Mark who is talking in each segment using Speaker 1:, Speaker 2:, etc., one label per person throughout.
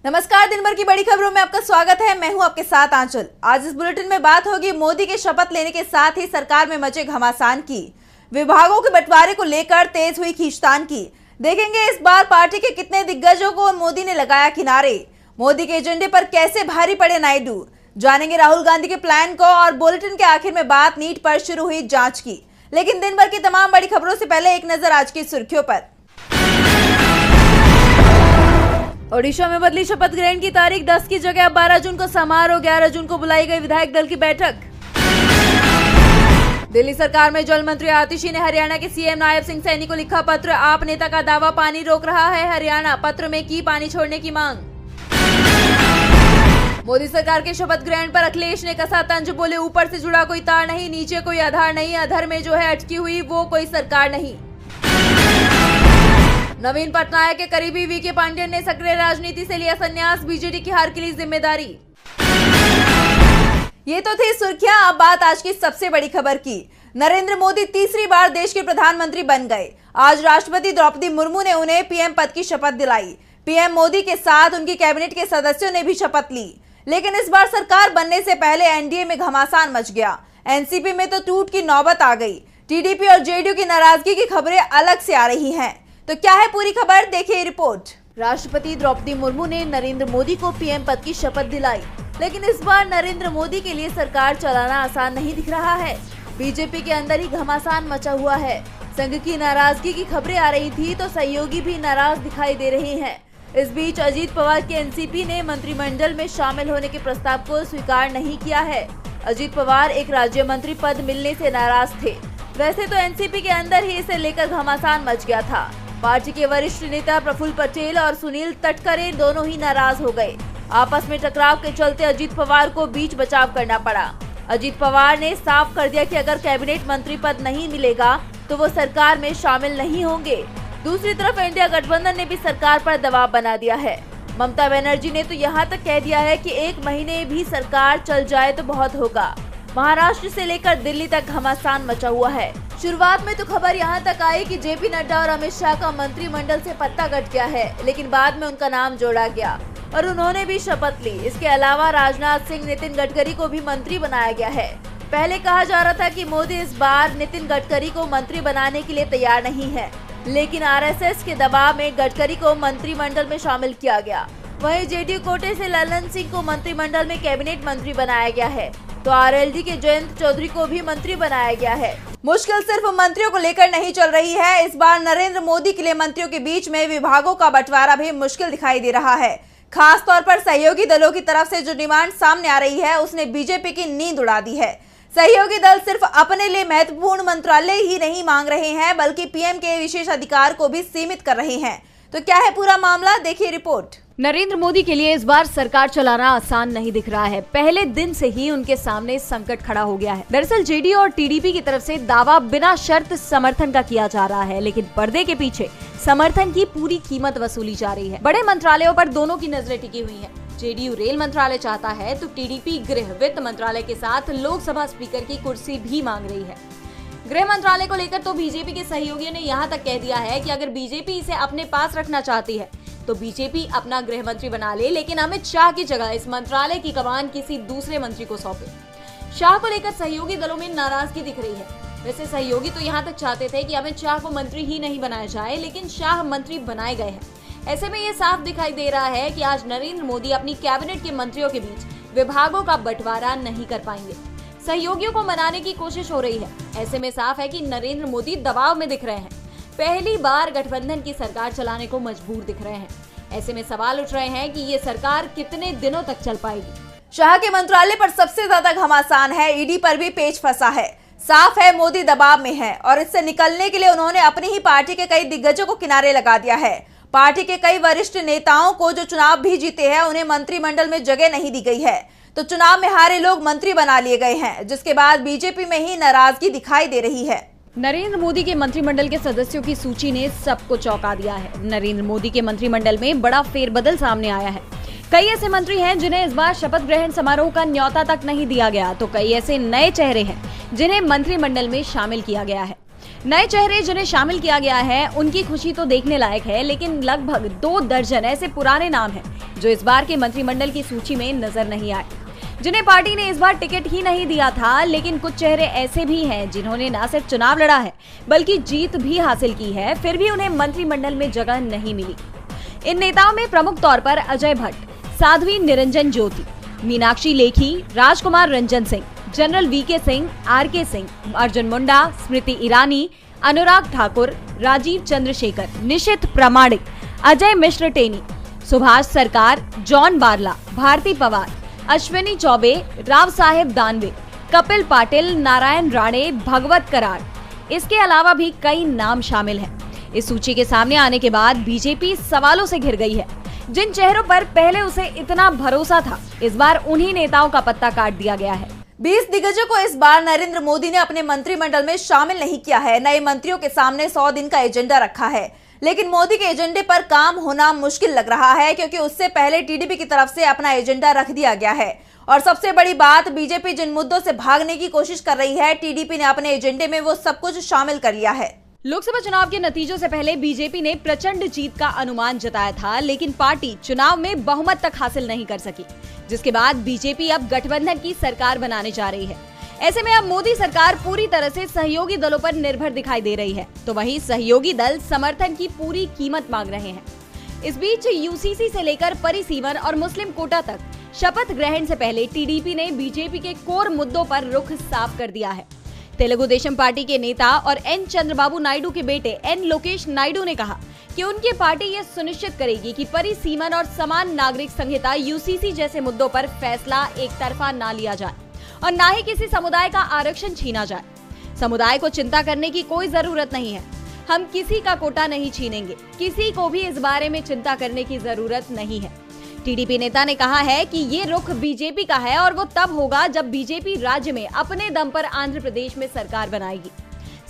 Speaker 1: नमस्कार, दिन भर की बड़ी खबरों में आपका स्वागत है। मैं हूं आपके साथ आंचल। आज इस बुलेटिन में बात होगी मोदी के शपथ लेने के साथ ही सरकार में मचे घमासान की, विभागों के बंटवारे को लेकर तेज हुई खींचतान की। देखेंगे इस बार पार्टी के कितने दिग्गजों को मोदी ने लगाया किनारे, मोदी के एजेंडे पर कैसे भारी पड़े नायडू। जानेंगे राहुल गांधी के प्लान को और बुलेटिन के आखिर में बात नीट पर शुरू हुई जांच की। लेकिन दिन भर की तमाम बड़ी खबरों से पहले एक नजर आज की सुर्खियों पर। ओडिशा में बदली शपथ ग्रहण की तारीख, 10 की जगह अब 12 जून को समारोह, 11 जून को बुलाई गई विधायक दल की बैठक। दिल्ली सरकार में जल मंत्री आतिशी ने हरियाणा के सीएम नायब सिंह सैनी को लिखा पत्र, आप नेता का दावा पानी रोक रहा है हरियाणा, पत्र में की पानी छोड़ने की मांग। मोदी सरकार के शपथ ग्रहण पर अखिलेश ने कसा तंज, बोले ऊपर से जुड़ा कोई तार नहीं, नीचे कोई आधार नहीं, अधर में जो है अटकी हुई वो कोई सरकार नहीं। नवीन पटनायक के करीबी वीके पांडेय ने सक्रिय राजनीति से लिया संन्यास, बीजेडी की हार के लिए जिम्मेदारी। ये तो थी सुर्खियां, अब बात आज की सबसे बड़ी खबर की। नरेंद्र मोदी तीसरी बार देश के प्रधानमंत्री बन गए। आज राष्ट्रपति द्रौपदी मुर्मू ने उन्हें पीएम पद की शपथ दिलाई। पीएम मोदी के साथ उनकी कैबिनेट के सदस्यों ने भी शपथ ली। लेकिन इस बार सरकार बनने से पहले एनडीए में घमासान मच गया। एनसीपी में तो टूट की नौबत आ गई। टीडीपी और जेडीयू की नाराजगी की खबरें अलग से आ रही हैं। तो क्या है पूरी खबर, देखिए रिपोर्ट। राष्ट्रपति द्रौपदी मुर्मू ने नरेंद्र मोदी को पीएम पद की शपथ दिलाई। लेकिन इस बार नरेंद्र मोदी के लिए सरकार चलाना आसान नहीं दिख रहा है। बीजेपी के अंदर ही घमासान मचा हुआ है। संघ की नाराजगी की खबरें आ रही थी तो सहयोगी भी नाराज दिखाई दे रहे हैं। इस बीच अजीत पवार के एनसीपी ने मंत्रिमंडल में शामिल होने के प्रस्ताव को स्वीकार नहीं किया है। अजीत पवार एक राज्य मंत्री पद मिलने से नाराज थे। वैसे तो एनसीपी के अंदर ही इसे लेकर घमासान मच गया था। पार्टी के वरिष्ठ नेता प्रफुल्ल पटेल और सुनील तटकरे दोनों ही नाराज हो गए। आपस में टकराव के चलते अजीत पवार को बीच बचाव करना पड़ा। अजीत पवार ने साफ कर दिया कि अगर कैबिनेट मंत्री पद नहीं मिलेगा तो वो सरकार में शामिल नहीं होंगे। दूसरी तरफ इंडिया गठबंधन ने भी सरकार पर दबाव बना दिया है। ममता बनर्जी ने तो यहाँ तक कह दिया है कि 1 महीने भी सरकार चल जाए तो बहुत होगा। महाराष्ट्र से लेकर दिल्ली तक घमासान मचा हुआ है। शुरुआत में तो खबर यहाँ तक आई कि जेपी नड्डा और अमित शाह का मंत्रिमंडल से पत्ता कट गया है, लेकिन बाद में उनका नाम जोड़ा गया और उन्होंने भी शपथ ली। इसके अलावा राजनाथ सिंह, नितिन गडकरी को भी मंत्री बनाया गया है। पहले कहा जा रहा था कि मोदी इस बार नितिन गडकरी को मंत्री बनाने के लिए तैयार नहीं है, लेकिन आरएसएस के दबाव में गडकरी को मंत्रिमंडल में शामिल किया गया। वहीं जेडीयू कोटे से ललन सिंह को मंत्रिमंडल में कैबिनेट मंत्री बनाया गया है, तो आरएलडी के जयंत चौधरी को भी मंत्री बनाया गया है। मुश्किल सिर्फ मंत्रियों को लेकर नहीं चल रही है। इस बार नरेंद्र मोदी के लिए मंत्रियों के बीच में विभागों का बंटवारा भी मुश्किल दिखाई दे रहा है। खास तौर पर सहयोगी दलों की तरफ से जो डिमांड सामने आ रही है उसने बीजेपी की नींद उड़ा दी है। सहयोगी दल सिर्फ अपने लिए महत्वपूर्ण मंत्रालय ही नहीं मांग रहे हैं, बल्कि पीएम के विशेष अधिकार को भी सीमित कर रहे हैं। तो क्या है पूरा मामला, देखिए रिपोर्ट।
Speaker 2: नरेंद्र मोदी के लिए इस बार सरकार चलाना आसान नहीं दिख रहा है। पहले दिन से ही उनके सामने संकट खड़ा हो गया है। दरअसल जेडीयू और टीडीपी की तरफ से दावा बिना शर्त समर्थन का किया जा रहा है, लेकिन पर्दे के पीछे समर्थन की पूरी कीमत वसूली जा रही है। बड़े मंत्रालयों पर दोनों की नजरें टिकी हुई है। जेडीयू रेल मंत्रालय चाहता है तो टीडीपी गृह वित्त मंत्रालय के साथ लोकसभा स्पीकर की कुर्सी भी मांग रही है। गृह मंत्रालय को लेकर तो बीजेपी के सहयोगियों ने यहाँ तक कह दिया है कि अगर बीजेपी इसे अपने पास रखना चाहती है तो बीजेपी अपना गृह मंत्री बना ले, लेकिन अमित शाह की जगह इस मंत्रालय की कमान किसी दूसरे मंत्री को सौंपे। शाह को लेकर सहयोगी दलों में नाराजगी दिख रही है। वैसे सहयोगी तो यहाँ तक चाहते थे कि अमित शाह को मंत्री ही नहीं बनाया जाए, लेकिन शाह मंत्री बनाए गए हैं। ऐसे में ये साफ दिखाई दे रहा है कि आज नरेंद्र मोदी अपनी कैबिनेट के मंत्रियों के बीच विभागों का बंटवारा नहीं कर पाएंगे। सहयोगियों को मनाने की कोशिश हो रही है। ऐसे में साफ है कि नरेंद्र मोदी दबाव में दिख रहे हैं। पहली बार गठबंधन की सरकार चलाने को मजबूर दिख रहे हैं। ऐसे में सवाल उठ रहे हैं कि ये सरकार कितने दिनों तक चल पाएगी।
Speaker 1: शाह के मंत्रालय पर सबसे ज्यादा घमासान है। ईडी पर भी पेच फंसा है। साफ है मोदी दबाव में है और इससे निकलने के लिए उन्होंने अपनी ही पार्टी के कई दिग्गजों को किनारे लगा दिया है। पार्टी के कई वरिष्ठ नेताओं को जो चुनाव भी जीते हैं उन्हें मंत्रिमंडल में जगह नहीं दी गई है, तो चुनाव में हारे लोग मंत्री बना लिए गए हैं, जिसके बाद बीजेपी में ही नाराजगी दिखाई दे रही है।
Speaker 2: नरेंद्र मोदी के मंत्रिमंडल के सदस्यों की सूची ने सबको चौंका दिया है। नरेंद्र मोदी के मंत्रिमंडल में बड़ा फेरबदल सामने आया है। कई ऐसे मंत्री हैं जिन्हें इस बार शपथ ग्रहण समारोह का न्योता तक नहीं दिया गया, तो कई ऐसे नए चेहरे हैं जिन्हें मंत्रिमंडल में शामिल किया गया है। नए चेहरे जिन्हें शामिल किया गया है उनकी खुशी तो देखने लायक है, लेकिन लगभग 2 दर्जन ऐसे पुराने नाम हैं जो इस बार के मंत्रिमंडल की सूची में नजर नहीं आए, जिन्हें पार्टी ने इस बार टिकट ही नहीं दिया था। लेकिन कुछ चेहरे ऐसे भी हैं जिन्होंने न सिर्फ चुनाव लड़ा है बल्कि जीत भी हासिल की है, फिर भी उन्हें मंत्रिमंडल में जगह नहीं मिली। इन नेताओं में प्रमुख तौर पर Ajay Bhatt, Sadhvi Niranjan Jyoti, Meenakshi Lekhi, Rajkumar Ranjan Singh, general VK Singh, RK Singh, Arjun Munda, Smriti Irani, Anurag Thakur, Rajeev Chandrasekhar, Nisith Pramanik, Ajay Mishra Teni, Subhas Sarkar, John Barla, Bharati Pawar, Ashwini Choubey, Rao Saheb Danve, Kapil Patil, Narayan Rane, Bhagwat Karad. इसके अलावा भी कई नाम शामिल हैं। इस सूची के सामने आने के बाद बीजेपी सवालों से घिर गई है। जिन चेहरों पर पहले उसे इतना भरोसा था, इस बार उन्हीं नेताओं का पत्ता काट दिया गया है।
Speaker 1: 20 दिग्गजों को इस बार नरेंद्र मोदी ने अपने मंत्रिमंडल में शामिल नहीं किया है। नए मंत्रियों के सामने 100 दिन का एजेंडा रखा है, लेकिन मोदी के एजेंडे पर काम होना मुश्किल लग रहा है, क्योंकि उससे पहले टीडीपी की तरफ से अपना एजेंडा रख दिया गया है। और सबसे बड़ी बात, बीजेपी जिन मुद्दों से भागने की कोशिश कर रही है, टीडीपी ने अपने एजेंडे में वो सब कुछ शामिल कर लिया है।
Speaker 2: लोकसभा चुनाव के नतीजों से पहले बीजेपी ने प्रचंड जीत का अनुमान जताया था, लेकिन पार्टी चुनाव में बहुमत तक हासिल नहीं कर सकी, जिसके बाद बीजेपी अब गठबंधन की सरकार बनाने जा रही है। ऐसे में अब मोदी सरकार पूरी तरह से सहयोगी दलों पर निर्भर दिखाई दे रही है, तो वहीं सहयोगी दल समर्थन की पूरी कीमत मांग रहे हैं। इस बीच यूसीसी से लेकर परिसीमन और मुस्लिम कोटा तक शपथ ग्रहण से पहले टीडीपी ने बीजेपी के कोर मुद्दों पर रुख साफ कर दिया है। तेलुगु देशम पार्टी के नेता और एन चंद्रबाबू नायडू के बेटे एन लोकेश नायडू ने कहा कि उनकी पार्टी ये सुनिश्चित करेगी कि परिसीमन और समान नागरिक संहिता यूसीसी जैसे मुद्दों पर फैसला एक तरफा ना लिया जाए और ना ही किसी समुदाय का आरक्षण छीना जाए। समुदाय को चिंता करने की कोई जरूरत नहीं है। हम किसी का कोटा नहीं छीनेंगे, किसी को भी इस बारे में चिंता करने की जरूरत नहीं है। टीडीपी नेता ने कहा है कि ये रुख बीजेपी का है और वो तब होगा जब बीजेपी राज्य में अपने दम पर आंध्र प्रदेश में सरकार बनाएगी।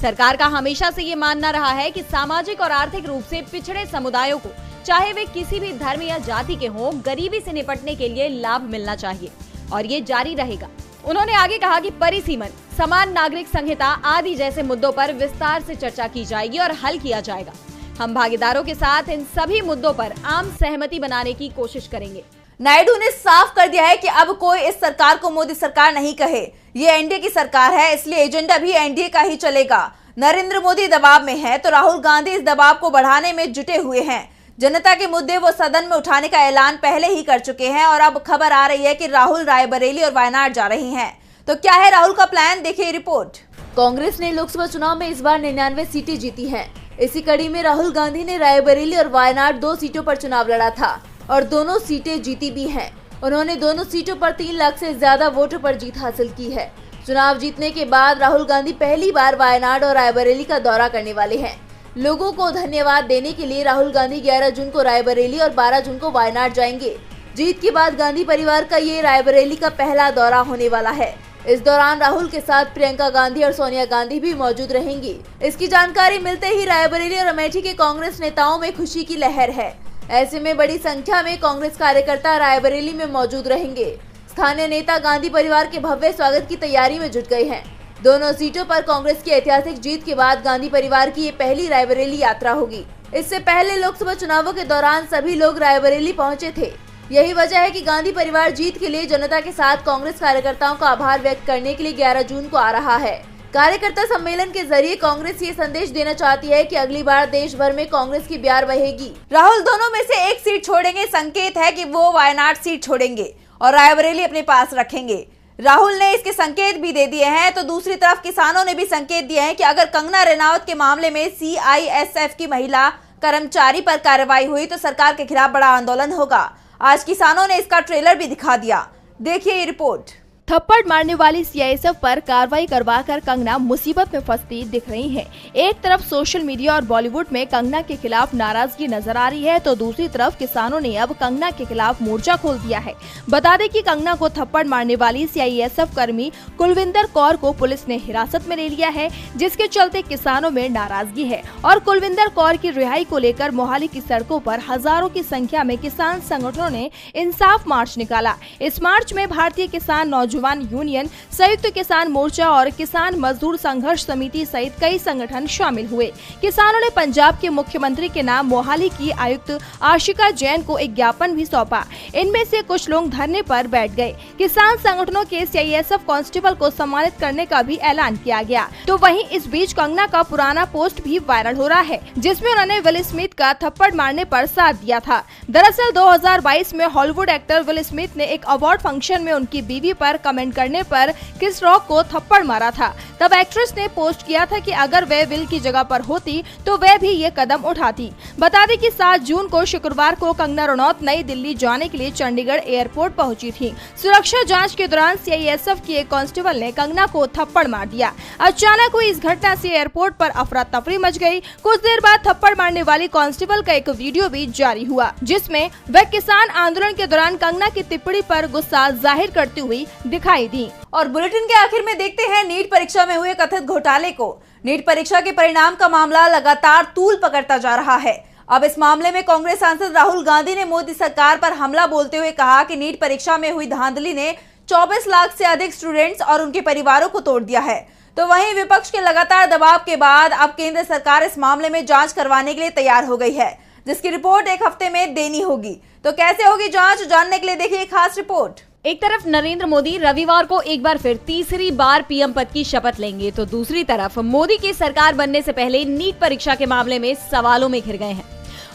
Speaker 2: सरकार का हमेशा से ये मानना रहा है कि सामाजिक और आर्थिक रूप से पिछड़े समुदायों को, चाहे वे किसी भी धर्म या जाति के हों, गरीबी से निपटने के लिए लाभ मिलना चाहिए और ये जारी रहेगा। उन्होंने आगे कहा कि परिसीमन, समान नागरिक संहिता आदि जैसे मुद्दों पर विस्तार से चर्चा की जाएगी और हल किया जाएगा। हम भागीदारों के साथ इन सभी मुद्दों पर आम सहमति बनाने की कोशिश करेंगे।
Speaker 1: नायडू ने साफ कर दिया है कि अब कोई इस सरकार को मोदी सरकार नहीं कहे। ये एनडीए की सरकार है, इसलिए एजेंडा भी एनडीए का ही चलेगा। नरेंद्र मोदी दबाव में है तो राहुल गांधी इस दबाव को बढ़ाने में जुटे हुए हैं। जनता के मुद्दे वो सदन में उठाने का ऐलान पहले ही कर चुके हैं और अब खबर आ रही है कि राहुल रायबरेली और वायनाड जा रहे हैं। तो क्या है राहुल का प्लान, देखिए रिपोर्ट।
Speaker 3: कांग्रेस ने लोकसभा चुनाव में इस बार 99 सीटें जीती हैं। इसी कड़ी में राहुल गांधी ने रायबरेली और वायनाड 2 सीटों पर चुनाव लड़ा था और दोनों सीटें जीती भी हैं। उन्होंने दोनों सीटों पर 3 लाख से ज्यादा वोटों पर जीत हासिल की है। चुनाव जीतने के बाद राहुल गांधी पहली बार वायनाड और रायबरेली का दौरा करने वाले हैं। लोगों को धन्यवाद देने के लिए राहुल गांधी 11 जून को रायबरेली और 12 जून को वायनाड जाएंगे। जीत के बाद गांधी परिवार का ये रायबरेली का पहला दौरा होने वाला है। इस दौरान राहुल के साथ प्रियंका गांधी और सोनिया गांधी भी मौजूद रहेंगी। इसकी जानकारी मिलते ही रायबरेली और अमेठी के कांग्रेस नेताओं में खुशी की लहर है। ऐसे में बड़ी संख्या में कांग्रेस कार्यकर्ता रायबरेली में मौजूद रहेंगे। स्थानीय नेता गांधी परिवार के भव्य स्वागत की तैयारी में जुट गए हैं। दोनों सीटों पर कांग्रेस की ऐतिहासिक जीत के बाद गांधी परिवार की ये पहली रायबरेली यात्रा होगी। इससे पहले लोकसभा चुनावों के दौरान सभी लोग रायबरेली पहुंचे थे। यही वजह है कि गांधी परिवार जीत के लिए जनता के साथ कांग्रेस कार्यकर्ताओं का आभार व्यक्त करने के लिए 11 जून को आ रहा है। कार्यकर्ता सम्मेलन के जरिए कांग्रेस ये संदेश देना चाहती है कि अगली बार देश भर में कांग्रेस की ब्यार बहेगी।
Speaker 1: राहुल दोनों में से एक सीट छोड़ेंगे, संकेत है कि वो वायनाड सीट छोड़ेंगे और रायबरेली अपने पास रखेंगे। राहुल ने इसके संकेत भी दे दिए हैं, तो दूसरी तरफ किसानों ने भी संकेत दिए हैं कि अगर कंगना रनौत के मामले में सीआईएसएफ की महिला कर्मचारी पर कार्रवाई हुई तो सरकार के खिलाफ बड़ा आंदोलन होगा। आज किसानों ने इसका ट्रेलर भी दिखा दिया, देखिए ये रिपोर्ट।
Speaker 3: थप्पड़ मारने वाली सीआईएसएफ पर कार्रवाई करवाकर कंगना मुसीबत में फंसती दिख रही हैं। एक तरफ सोशल मीडिया और बॉलीवुड में कंगना के खिलाफ नाराजगी नजर आ रही है, तो दूसरी तरफ किसानों ने अब कंगना के खिलाफ मोर्चा खोल दिया है। बता दें कि कंगना को थप्पड़ मारने वाली सीआईएसएफ कर्मी कुलविंदर कौर को पुलिस ने हिरासत में ले लिया है, जिसके चलते किसानों में नाराजगी है और कुलविंदर कौर की रिहाई को लेकर मोहाली की सड़कों पर हजारों की संख्या में किसान संगठनों ने इंसाफ मार्च निकाला। इस मार्च में भारतीय किसान नौजवान
Speaker 4: नौजवान यूनियन, संयुक्त किसान मोर्चा और किसान मजदूर संघर्ष समिति सहित कई संगठन शामिल हुए। किसानों ने पंजाब के मुख्यमंत्री के नाम मोहाली की आयुक्त आशिका जैन को एक ज्ञापन भी सौंपा। इनमें से कुछ लोग धरने पर बैठ गए। किसान संगठनों के CISF कांस्टेबल को सम्मानित करने का भी ऐलान किया गया। तो वहीं इस बीच कंगना का पुराना पोस्ट भी वायरल हो रहा है, जिसमें उन्होंने विल स्मिथ का थप्पड़ मारने पर साथ दिया था। दरअसल 2022 में हॉलीवुड एक्टर विल स्मिथ ने एक अवार्ड फंक्शन में उनकी बीवी पर कमेंट करने पर क्रिस रॉक को थप्पड़ मारा था। तब एक्ट्रेस ने पोस्ट किया था कि अगर वह विल की जगह पर होती तो वह भी ये कदम उठाती। बता दें कि 7 जून को शुक्रवार को कंगना रनौत नई दिल्ली जाने के लिए चंडीगढ़ एयरपोर्ट पहुंची थी। सुरक्षा जांच के दौरान CISF की एक कांस्टेबल ने कंगना को थप्पड़ मार दिया। अचानक हुई इस घटना से एयरपोर्ट पर अफरा तफरी मच गई। कुछ देर बाद थप्पड़ मारने वाली कांस्टेबल का एक वीडियो भी जारी हुआ, जिसमें वह किसान आंदोलन के दौरान कंगना की टिप्पणी पर गुस्सा जाहिर करती हुई दिखाई दी।
Speaker 1: और बुलेटिन के आखिर में देखते हैं नीट परीक्षा में हुए कथित घोटाले को। नीट परीक्षा के परिणाम का मामला लगातार तूल पकड़ता जा रहा है। अब इस मामले में कांग्रेस सांसद राहुल गांधी ने मोदी सरकार पर हमला बोलते हुए कहा कि नीट परीक्षा में हुई धांधली ने 24 लाख से अधिक स्टूडेंट्स और उनके परिवारों को तोड़ दिया है। तो वहीं विपक्ष के लगातार दबाव के बाद अब केंद्र सरकार इस मामले में जांच करवाने के लिए तैयार हो गई है, जिसकी रिपोर्ट एक हफ्ते में देनी होगी। तो कैसे होगी जांच, जानने के लिए देखिए खास रिपोर्ट।
Speaker 2: एक तरफ नरेंद्र मोदी रविवार को एक बार फिर तीसरी बार PM पद की शपथ लेंगे, तो दूसरी तरफ मोदी की सरकार बनने से पहले नीट परीक्षा के मामले में सवालों में घिर गए हैं।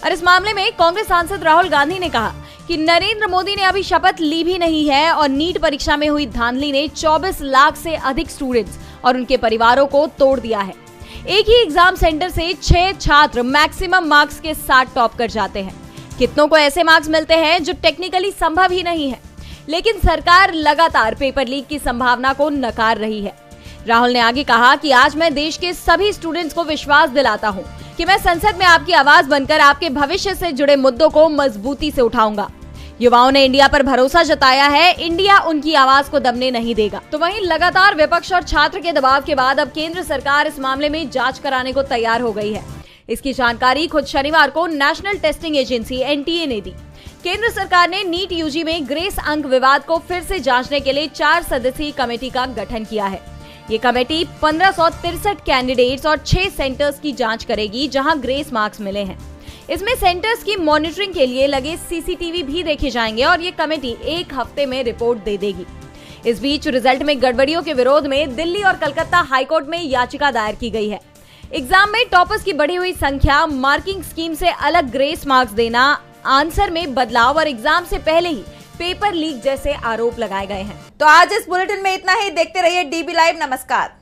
Speaker 2: और इस मामले में कांग्रेस सांसद राहुल गांधी ने कहा कि नरेंद्र मोदी ने अभी शपथ ली भी नहीं है और नीट परीक्षा में हुई धांधली ने 24 लाख से अधिक स्टूडेंट्स और उनके परिवारों को तोड़ दिया है। एक ही एग्जाम सेंटर से 6 छात्र मैक्सिमम मार्क्स के साथ टॉप कर जाते हैं। कितनों को ऐसे मार्क्स मिलते हैं जो टेक्निकली संभव ही नहीं है, लेकिन सरकार लगातार पेपर लीक की संभावना को नकार रही है। राहुल ने आगे कहा कि आज मैं देश के सभी स्टूडेंट्स को विश्वास दिलाता हूं कि मैं संसद में आपकी आवाज बनकर आपके भविष्य से जुड़े मुद्दों को मजबूती से उठाऊंगा। युवाओं ने इंडिया पर भरोसा जताया है, इंडिया उनकी आवाज को दबने नहीं देगा। तो वहीं लगातार विपक्ष और छात्र के दबाव के बाद अब केंद्र सरकार इस मामले में जांच कराने को तैयार हो गई है। इसकी जानकारी खुद शनिवार को नेशनल टेस्टिंग एजेंसी NTA ने दी। केंद्र सरकार ने नीट UG में ग्रेस अंक विवाद को फिर से जांचने के लिए 4 सदस्यीय कमेटी का गठन किया है। ये कमेटी 1563 कैंडिडेट्स और 6 सेंटर्स की जांच करेगी जहां ग्रेस मार्क्स मिले हैं। इसमें सेंटर्स की मॉनिटरिंग के लिए लगे CCTV भी देखे जाएंगे और ये कमेटी एक हफ्ते में रिपोर्ट दे देगी। इस बीच रिजल्ट में गड़बड़ियों के विरोध में दिल्ली और कलकत्ता हाईकोर्ट में याचिका दायर की गई है। एग्जाम में टॉपर्स की बढ़ी हुई संख्या, मार्किंग स्कीम से अलग ग्रेस मार्क्स देना, आंसर में बदलाव और एग्जाम से पहले ही पेपर लीक जैसे आरोप लगाए गए हैं।
Speaker 1: तो आज इस बुलेटिन में इतना ही। देखते रहिए DB लाइव। नमस्कार।